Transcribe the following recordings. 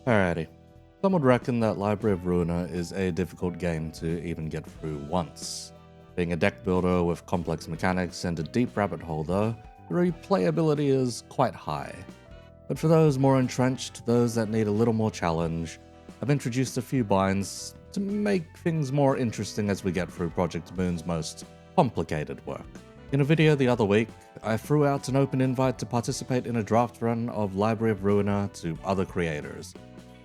Alrighty. Some would reckon that Library of Ruina is a difficult game to even get through once. Being a deck builder with complex mechanics and a deep rabbit hole though, the replayability is quite high. But for those more entrenched, those that need a little more challenge, I've introduced a few binds to make things more interesting as we get through Project Moon's most complicated work. In a video the other week, I threw out an open invite to participate in a draft run of Library of Ruina to other creators.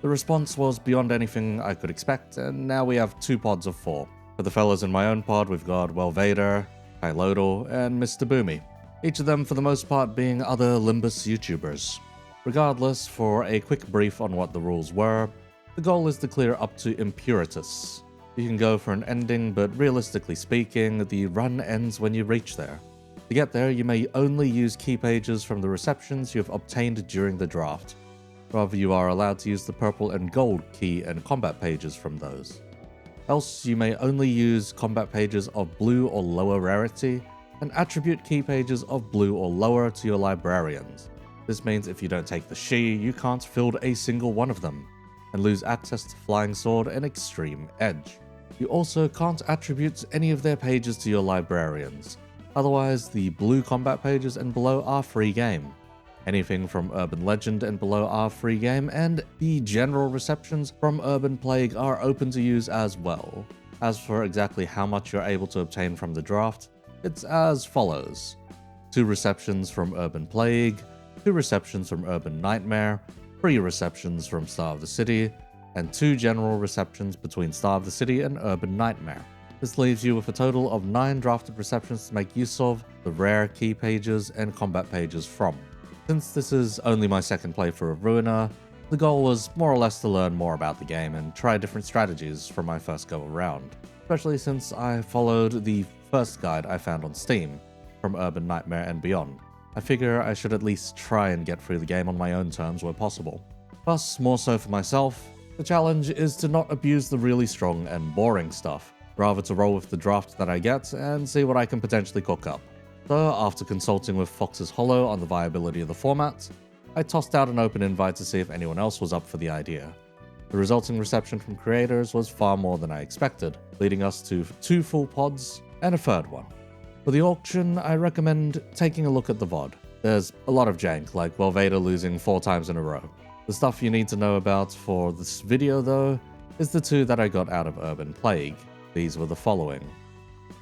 The response was beyond anything I could expect, and now we have 2 pods of 4. For the fellas in my own pod, we've got Welvader, Kylodal, and Mr. Boomy, each of them for the most part being other Limbus YouTubers. Regardless, for a quick brief on what the rules were, the goal is to clear up to Impuritus. You can go for an ending, but realistically speaking, the run ends when you reach there. To get there, you may only use key pages from the receptions you have obtained during the draft. However, you are allowed to use the purple and gold key and combat pages from those. Else, you may only use combat pages of blue or lower rarity, and attribute key pages of blue or lower to your librarians. This means if you don't take the She, you can't field a single one of them, and lose access to Flying Sword and Extreme Edge. You also can't attribute any of their pages to your librarians. Otherwise, the blue combat pages and below are free game. Anything from Urban Legend and below are free game, and the general receptions from Urban Plague are open to use as well. As for exactly how much you're able to obtain from the draft, it's as follows. 2 receptions from Urban Plague, 2 receptions from Urban Nightmare, 3 receptions from Star of the City, and 2 general receptions between Star of the City and Urban Nightmare. This leaves you with a total of 9 drafted receptions to make use of, the rare key pages and combat pages from. Since this is only my second playthrough of Ruina, the goal was more or less to learn more about the game and try different strategies from my first go around, especially since I followed the first guide I found on Steam, from Urban Nightmare and beyond. I figure I should at least try and get through the game on my own terms where possible. Plus, more so for myself, the challenge is to not abuse the really strong and boring stuff, rather to roll with the draft that I get and see what I can potentially cook up. So, after consulting with Fox's Hollow on the viability of the format, I tossed out an open invite to see if anyone else was up for the idea. The resulting reception from creators was far more than I expected, leading us to 2 full pods and a 3rd one. For the auction, I recommend taking a look at the VOD. There's a lot of jank, like Welvader losing 4 times in a row. The stuff you need to know about for this video, though, is the 2 that I got out of Urban Plague. These were the following.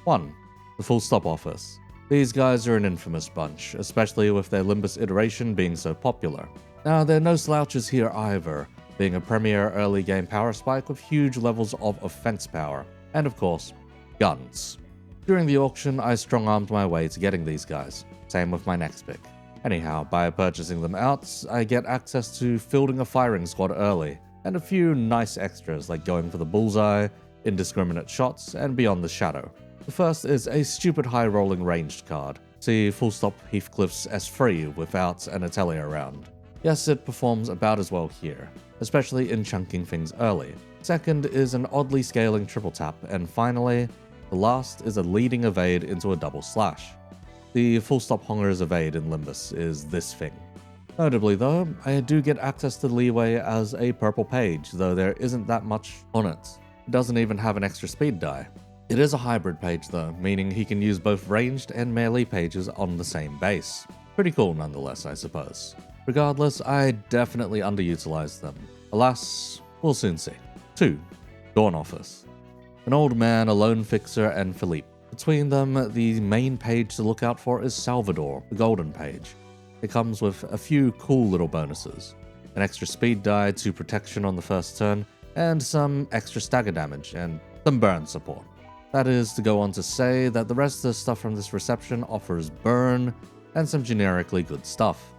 1. The Fullstop Office. These guys are an infamous bunch, especially with their Limbus iteration being so popular. Now, they're no slouches here either, being a premier early game power spike with huge levels of offense power, and of course, guns. During the auction, I strong-armed my way to getting these guys, same with my next pick. Anyhow, by purchasing them out, I get access to fielding a firing squad early, and a few nice extras like going for the bullseye, indiscriminate shots, and beyond the shadow. The first is a stupid high-rolling ranged card. See Fullstop Heathcliff's S3 without an Atelier around. Yes, it performs about as well here, especially in chunking things early. Second is an oddly scaling triple tap, and finally, the last is a leading evade into a double slash. The Fullstop Honger's evade in Limbus is this thing. Notably though, I do get access to leeway as a purple page, though there isn't that much on it. It doesn't even have an extra speed die. It is a hybrid page though, meaning he can use both ranged and melee pages on the same base. Pretty cool nonetheless, I suppose. Regardless, I definitely underutilized them. Alas, we'll soon see. 2. Dawn Office. An old man, a lone fixer, and Philippe. Between them, the main page to look out for is Salvador, the golden page. It comes with a few cool little bonuses. An extra speed die, 2 protection on the first turn, and some extra stagger damage, and some burn support. That is to go on to say that the rest of the stuff from this reception offers burn and some generically good stuff.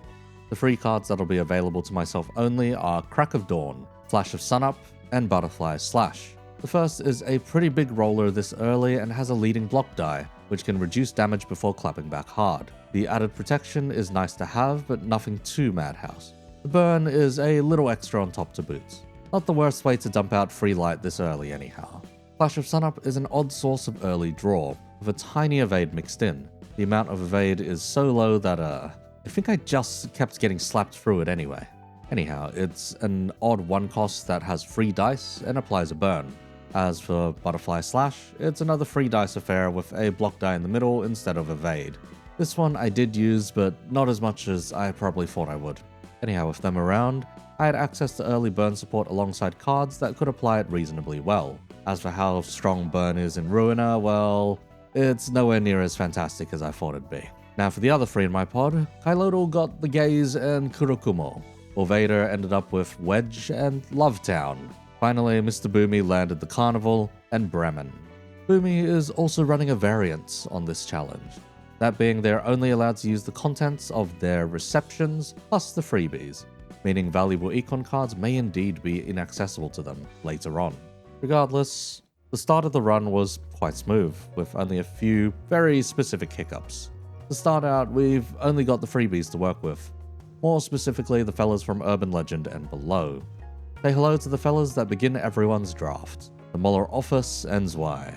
The free cards that'll be available to myself only are Crack of Dawn, Flash of Sunup, and Butterfly Slash. The first is a pretty big roller this early and has a leading block die, which can reduce damage before clapping back hard. The added protection is nice to have, but nothing too madhouse. The burn is a little extra on top to boot. Not the worst way to dump out free light this early anyhow. Flash of Sunup is an odd source of early draw, with a tiny evade mixed in. The amount of evade is so low that I think I just kept getting slapped through it anyway. Anyhow, it's an odd 1 cost that has 3 dice and applies a burn. As for Butterfly Slash, it's another 3 dice affair with a block die in the middle instead of evade. This one I did use, but not as much as I probably thought I would. Anyhow, with them around, I had access to early burn support alongside cards that could apply it reasonably well. As for how strong burn is in Ruina, well, it's nowhere near as fantastic as I thought it'd be. Now for the other 3 in my pod, Kailodal got the Gaze and Kurokumo, while Vader ended up with Wedge and Lovetown. Finally, Mr. Boomy landed the Carnival and Bremen. Boomy is also running a variant on this challenge, that being they're only allowed to use the contents of their receptions plus the freebies, meaning valuable econ cards may indeed be inaccessible to them later on. Regardless, the start of the run was quite smooth, with only a few very specific hiccups. To start out, we've only got the freebies to work with, more specifically the fellas from Urban Legend and below. Say hello to the fellas that begin everyone's draft, the Library Office and Zwei.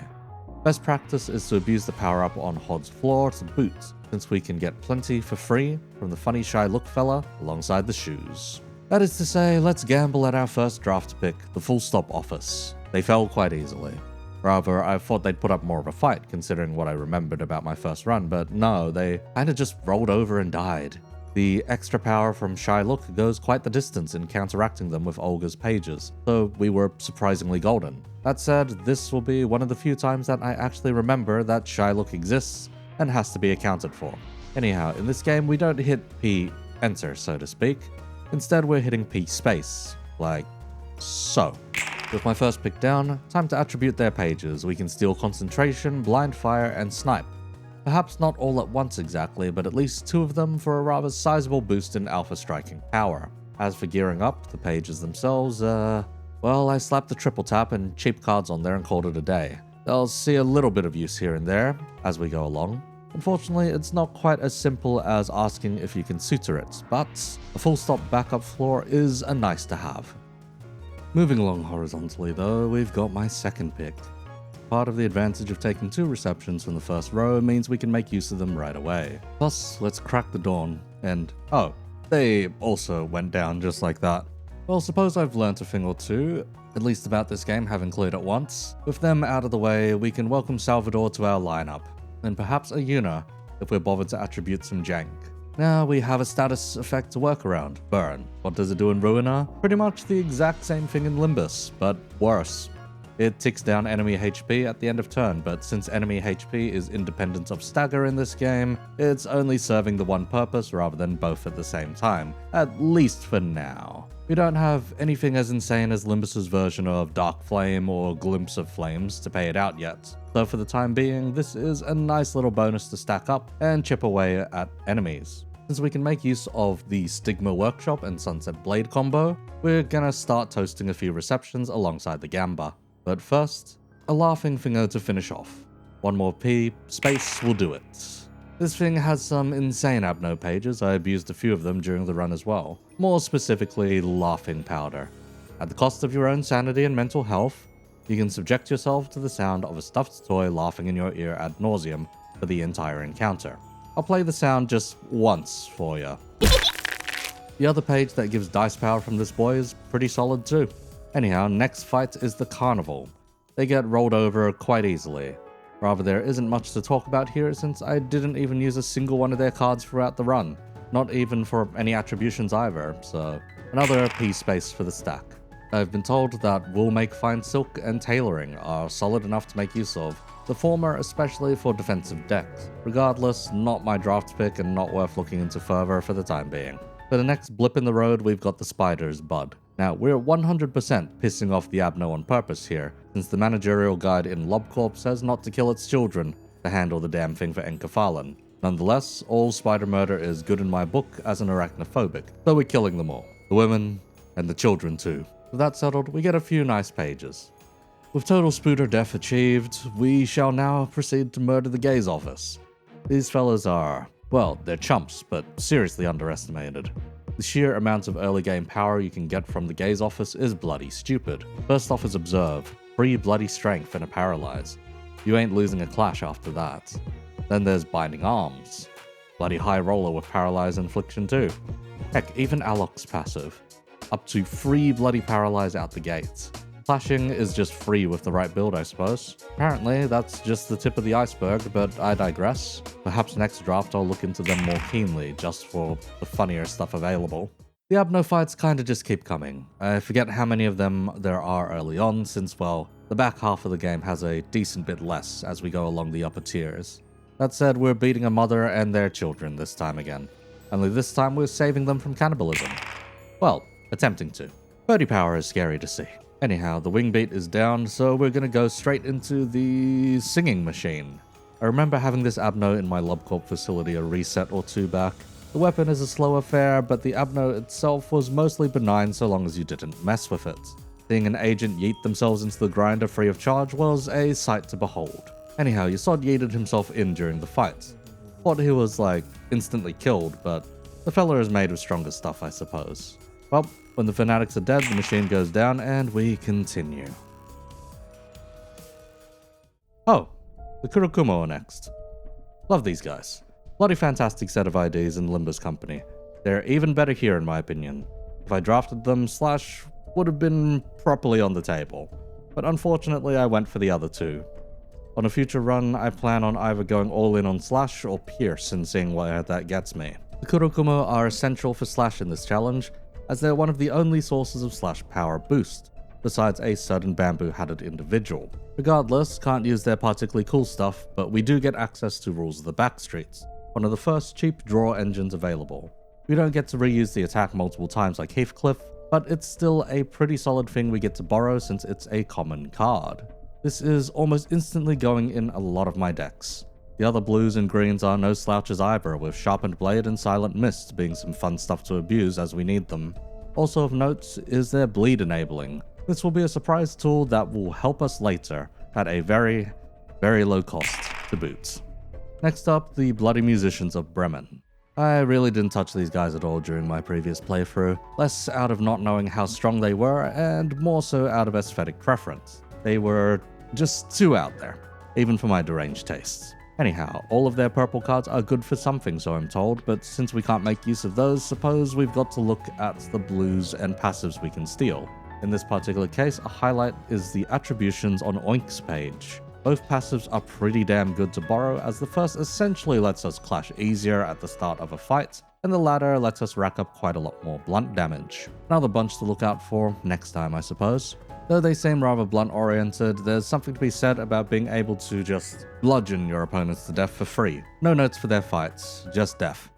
Best practice is to abuse the power-up on Hod's floor to boot, since we can get plenty for free from the funny shy look fella alongside the shoes. That is to say, let's gamble at our first draft pick, the Fullstop Office. They fell quite easily. Rather, I thought they'd put up more of a fight, considering what I remembered about my first run, but no, they kinda just rolled over and died. The extra power from Shy Look goes quite the distance in counteracting them with Olga's pages, so we were surprisingly golden. That said, this will be one of the few times that I actually remember that Shy Look exists and has to be accounted for. Anyhow, in this game we don't hit P enter, so to speak. Instead we're hitting P space, like so. With my first pick down, time to attribute their pages. We can steal Concentration, Blind Fire, and Snipe. Perhaps not all at once exactly, but at least 2 of them for a rather sizable boost in alpha striking power. As for gearing up the pages themselves, well, I slapped the triple tap and cheap cards on there and called it a day. They'll see a little bit of use here and there as we go along. Unfortunately, it's not quite as simple as asking if you can suture it, but a full stop backup floor is a nice to have. Moving along horizontally though, we've got my second pick. Part of the advantage of taking 2 receptions from the first row means we can make use of them right away. Plus, let's crack the dawn, and oh, they also went down just like that. Well, suppose I've learnt a thing or two, at least about this game, having cleared it once. With them out of the way, we can welcome Salvador to our lineup, and perhaps a Yuna, if we're bothered to attribute some jank. Now we have a status effect to work around, Burn. What does it do in Ruina? Pretty much the exact same thing in Limbus, but worse. It ticks down enemy HP at the end of turn, but since enemy HP is independent of stagger in this game, it's only serving the one purpose rather than both at the same time, at least for now. We don't have anything as insane as Limbus's version of Dark Flame or Glimpse of Flames to pay it out yet, so for the time being, this is a nice little bonus to stack up and chip away at enemies. Since we can make use of the Stigma Workshop and Sunset Blade combo, we're gonna start toasting a few receptions alongside the Gamba. But first, a laughing thingo to finish off. One more P, space will do it. This thing has some insane abno pages, I abused a few of them during the run as well. More specifically, laughing powder. At the cost of your own sanity and mental health, you can subject yourself to the sound of a stuffed toy laughing in your ear ad nauseum for the entire encounter. I'll play the sound just once for you. The other page that gives dice power from this boy is pretty solid too. Anyhow, next fight is the Carnival. They get rolled over quite easily. Rather, there isn't much to talk about here since I didn't even use a single one of their cards throughout the run. Not even for any attributions either, so another P space for the stack. I've been told that Wool Make Fine Silk and Tailoring are solid enough to make use of, the former especially for defensive decks. Regardless, not my draft pick and not worth looking into further for the time being. For the next blip in the road, we've got the Spiderbud. Now, we're 100% pissing off the Abno on purpose here, since the managerial guide in LobCorp says not to kill its children to handle the damn thing for Enkefalan. Nonetheless, all spider murder is good in my book as an arachnophobic, so we're killing them all. The women, and the children too. With that settled, we get a few nice pages. With total spooter death achieved, we shall now proceed to murder the Gaze Office. These fellas are, well, they're chumps, but seriously underestimated. The sheer amount of early game power you can get from the Gaze Office is bloody stupid. First off is Observe, free bloody strength and a Paralyze. You ain't losing a clash after that. Then there's Binding Arms. Bloody high roller with Paralyze Infliction too. Heck, even Alok's passive. up to 3 bloody paralyze out the gates. Clashing is just free with the right build, I suppose. Apparently, that's just the tip of the iceberg, but I digress. Perhaps next draft I'll look into them more keenly, just for the funnier stuff available. The Abno fights kinda just keep coming. I forget how many of them there are early on, since, well, the back half of the game has a decent bit less as we go along the upper tiers. That said, we're beating a mother and their children this time again. Only this time we're saving them from cannibalism. Well, attempting to. 30 power is scary to see. Anyhow, the wing beat is down, so we're gonna go straight into the singing machine. I remember having this Abno in my LobCorp facility a reset or two back. The weapon is a slow affair, but the Abno itself was mostly benign so long as you didn't mess with it. Seeing an agent yeet themselves into the grinder free of charge was a sight to behold. Anyhow, Yasod yeeted himself in during the fight. Thought he was, like, instantly killed, but the fella is made of stronger stuff, I suppose. Well, when the fanatics are dead, the machine goes down, and we continue. Oh, the Kurokumo are next. Love these guys. Bloody fantastic set of IDs in Limbo's company. They're even better here in my opinion. If I drafted them, Slash would have been properly on the table. But unfortunately I went for the other two. On a future run, I plan on either going all in on Slash or Pierce and seeing where that gets me. The Kurokumo are essential for Slash in this challenge, as they're one of the only sources of Slash power boost, besides a certain bamboo-hatted individual. Regardless, can't use their particularly cool stuff, but we do get access to Rules of the Backstreets, one of the first cheap draw engines available. We don't get to reuse the attack multiple times like Heathcliff, but it's still a pretty solid thing we get to borrow since it's a common card. This is almost instantly going in a lot of my decks. The other blues and greens are no slouches either, with Sharpened Blade and Silent Mist being some fun stuff to abuse as we need them. Also of note is their bleed enabling. This will be a surprise tool that will help us later, at a very, very low cost to boot. Next up, the Bloody Musicians of Bremen. I really didn't touch these guys at all during my previous playthrough, less out of not knowing how strong they were, and more so out of aesthetic preference. They were just too out there, even for my deranged tastes. Anyhow, all of their purple cards are good for something, so I'm told, but since we can't make use of those, suppose we've got to look at the blues and passives we can steal. In this particular case, a highlight is the attributions on Oink's page. Both passives are pretty damn good to borrow, as the first essentially lets us clash easier at the start of a fight, and the latter lets us rack up quite a lot more blunt damage. Another bunch to look out for next time, I suppose. Though they seem rather blunt-oriented, there's something to be said about being able to just bludgeon your opponents to death for free. No notes for their fights, just death.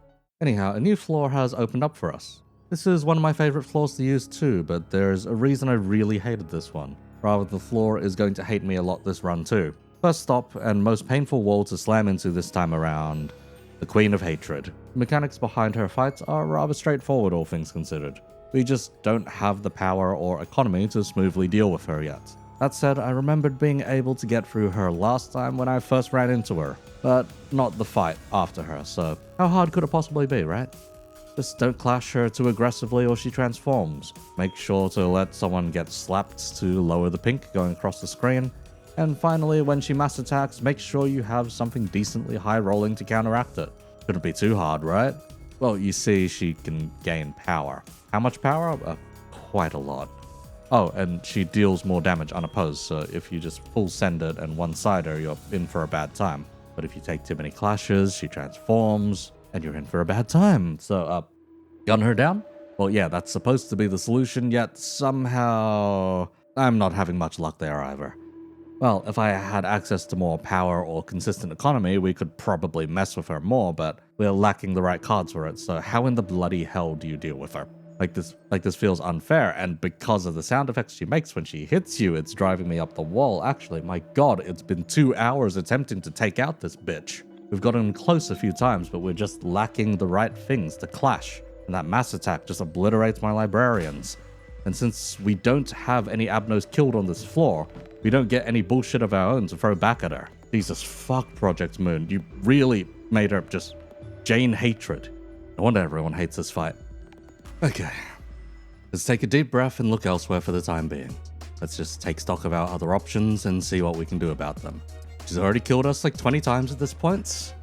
Anyhow, a new floor has opened up for us. This is one of my favorite floors to use too, but there's a reason I really hated this one. Rather, the floor is going to hate me a lot this run too. First stop, and most painful wall to slam into this time around, the Queen of Hatred. The mechanics behind her fights are rather straightforward, all things considered. We just don't have the power or economy to smoothly deal with her yet. That said, I remembered being able to get through her last time when I first ran into her, but not the fight after her, so how hard could it possibly be, right? Just don't clash her too aggressively or she transforms. Make sure to let someone get slapped to lower the pink going across the screen. And finally, when she mass attacks, make sure you have something decently high rolling to counteract it. Couldn't be too hard, right? Well, you see, she can gain power. How much power? Quite a lot. Oh, and she deals more damage unopposed, so if you just full send it and one-side her, you're in for a bad time. But if you take too many clashes, she transforms, and you're in for a bad time. So, gun her down? Well, yeah, that's supposed to be the solution, yet somehow I'm not having much luck there either. Well, if I had access to more power or consistent economy, we could probably mess with her more, but we're lacking the right cards for it, so how in the bloody hell do you deal with her? Like this feels unfair, and because of the sound effects she makes when she hits you, it's driving me up the wall. Actually, my god, it's been 2 hours attempting to take out this bitch. We've gotten close a few times, but we're just lacking the right things to clash, and that mass attack just obliterates my librarians. And since we don't have any Abnos killed on this floor, we don't get any bullshit of our own to throw back at her. Jesus fuck, Project Moon, you really made her just Jane hatred. No wonder everyone hates this fight. Okay, let's take a deep breath and look elsewhere for the time being. Let's just take stock of our other options and see what we can do about them. She's already killed us like 20 times at this point.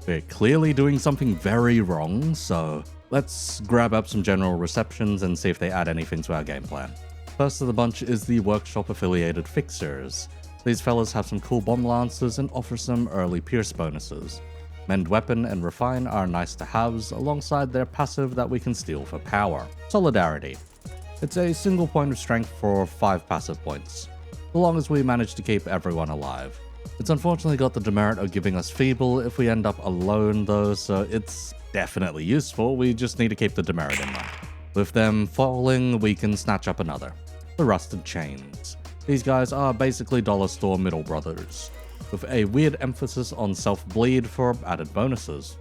We're clearly doing something very wrong, so Let's grab up some general receptions and see if they add anything to our game plan. First of the bunch is the workshop affiliated fixers. These fellas have some cool bomb lancers and offer some early pierce bonuses. Mend Weapon and Refine are nice to haves alongside their passive that we can steal for power. Solidarity. It's a single point of strength for 5 passive points, so long as we manage to keep everyone alive. It's unfortunately got the demerit of giving us Feeble if we end up alone though, so it's definitely useful, we just need to keep the demerit in mind. With them falling, we can snatch up another. The Rusted Chains. These guys are basically dollar store middle brothers, with a weird emphasis on self-bleed for added bonuses.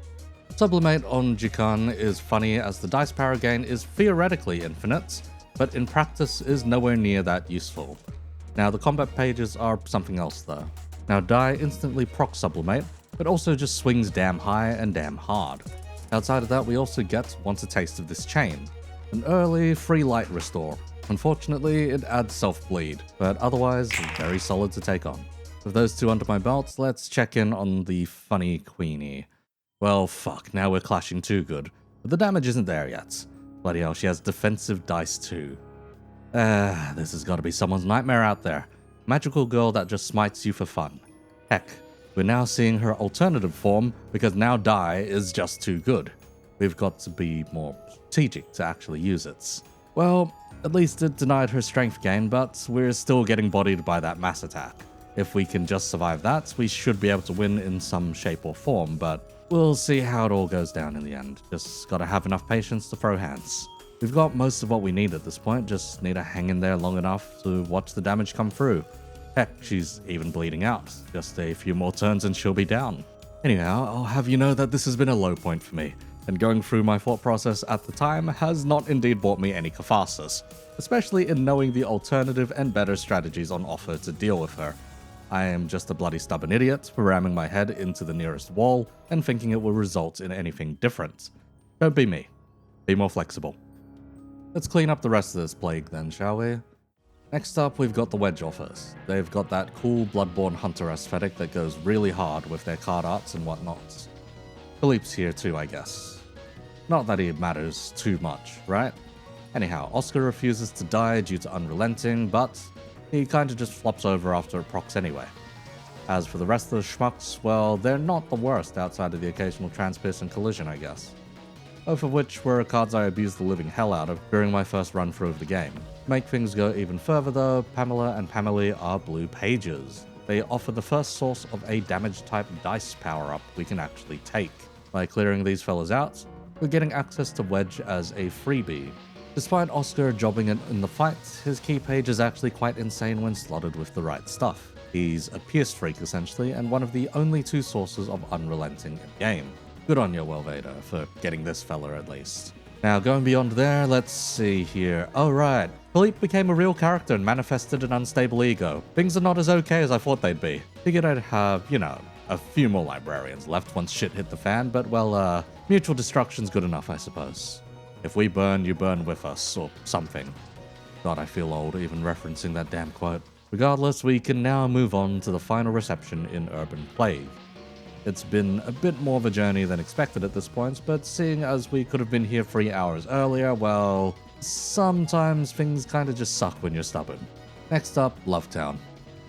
Sublimate on Jikan is funny as the dice power gain is theoretically infinite, but in practice is nowhere near that useful. Now the combat pages are something else though. Now Die instantly procs Sublimate, but also just swings damn high and damn hard. Outside of that we also get, once a taste of this chain, an early free light restore. Unfortunately it adds self-bleed, but otherwise very solid to take on. With those two under my belt, let's check in on the funny Queenie. Well fuck, now we're clashing too good, but the damage isn't there yet. Bloody hell, she has defensive dice too. This has got to be someone's nightmare out there. Magical girl that just smites you for fun. Heck, we're now seeing her alternative form because now Die is just too good. We've got to be more strategic to actually use it. Well, at least it denied her strength gain, but we're still getting bodied by that mass attack. If we can just survive that, we should be able to win in some shape or form, but we'll see how it all goes down in the end. Just gotta have enough patience to throw hands. We've got most of what we need at this point, just need to hang in there long enough to watch the damage come through. Heck, she's even bleeding out. Just a few more turns and she'll be down. Anyhow, I'll have you know that this has been a low point for me, and going through my thought process at the time has not indeed brought me any catharsis, especially in knowing the alternative and better strategies on offer to deal with her. I am just a bloody stubborn idiot, ramming my head into the nearest wall and thinking it will result in anything different. Don't be me. Be more flexible. Let's clean up the rest of this plague then, shall we? Next up, we've got the Wedge Office. They've got that cool Bloodborne Hunter aesthetic that goes really hard with their card arts and whatnot. Philippe's here too, I guess. Not that he matters too much, right? Anyhow, Oscar refuses to die due to Unrelenting, but he kinda just flops over after it procs anyway. As for the rest of the schmucks, well, they're not the worst outside of the occasional Transpierce and Collision, I guess. Both of which were cards I abused the living hell out of during my first run through of the game. To make things go even further though, Pamela and Pamela are blue pages. They offer the first source of a damage type dice power up we can actually take. By clearing these fellas out, we're getting access to Wedge as a freebie. Despite Oscar jobbing it in the fight, his key page is actually quite insane when slotted with the right stuff. He's a pierce freak essentially, and one of the only 2 sources of Unrelenting in-game. Good on you, Welvader, for getting this fella at least. Now, going beyond there, let's see here. Oh right, Philippe became a real character and manifested an unstable ego. Things are not as okay as I thought they'd be. Figured I'd have, a few more librarians left once shit hit the fan, but well, mutual destruction's good enough, I suppose. If we burn, you burn with us, or something. God, I feel old even referencing that damn quote. Regardless, we can now move on to the final reception in Urban Plague. It's been a bit more of a journey than expected at this point, but seeing as we could have been here 3 hours earlier, well, sometimes things kinda just suck when you're stubborn. Next up, Lovetown.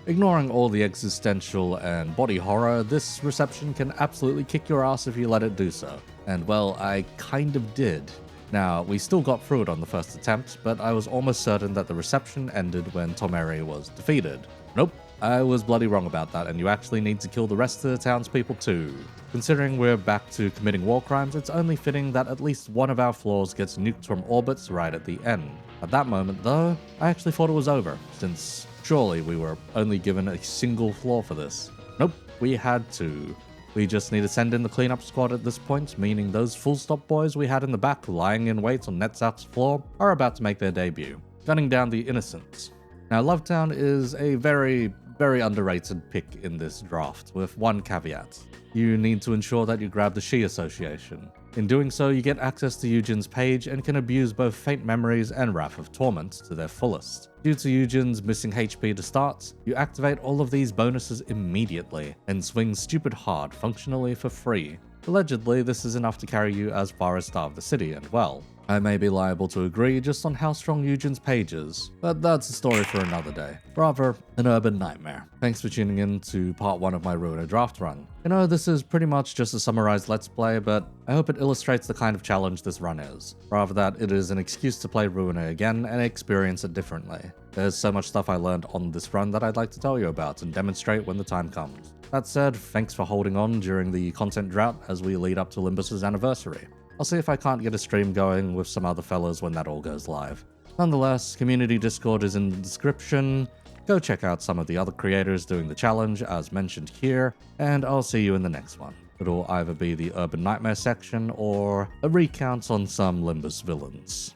Ignoring all the existential and body horror, this reception can absolutely kick your ass if you let it do so. And well, I kind of did. Now, we still got through it on the first attempt, but I was almost certain that the reception ended when Tomeri was defeated. Nope, I was bloody wrong about that, and you actually need to kill the rest of the townspeople too. Considering we're back to committing war crimes, it's only fitting that at least one of our floors gets nuked from orbits right at the end. At that moment, though, I actually thought it was over, since surely we were only given a single floor for this. Nope, we had two. We just need to send in the cleanup squad at this point, meaning those Fullstop boys we had in the back lying in wait on Netzach's floor are about to make their debut, gunning down the innocents. Now, Lovetown is a very underrated pick in this draft, with one caveat. You need to ensure that you grab the She Association. In doing so, you get access to Eugen's page and can abuse both Faint Memories and Wrath of Torment to their fullest. Due to Eugen's missing HP to start, you activate all of these bonuses immediately and swing stupid hard functionally for free. Allegedly, this is enough to carry you as far as Star of the City, and well, I may be liable to agree just on how strong Eugen's page is, but that's a story for another day. Rather, an urban nightmare. Thanks for tuning in to part 1 of my Ruina draft run. You know, this is pretty much just a summarized let's play, but I hope it illustrates the kind of challenge this run is. Rather that it is an excuse to play Ruina again and experience it differently. There's so much stuff I learned on this run that I'd like to tell you about and demonstrate when the time comes. That said, thanks for holding on during the content drought as we lead up to Limbus's anniversary. I'll see if I can't get a stream going with some other fellas when that all goes live. Nonetheless, community Discord is in the description. Go check out some of the other creators doing the challenge as mentioned here, and I'll see you in the next one. It'll either be the Urban Nightmare section or a recount on some Limbus villains.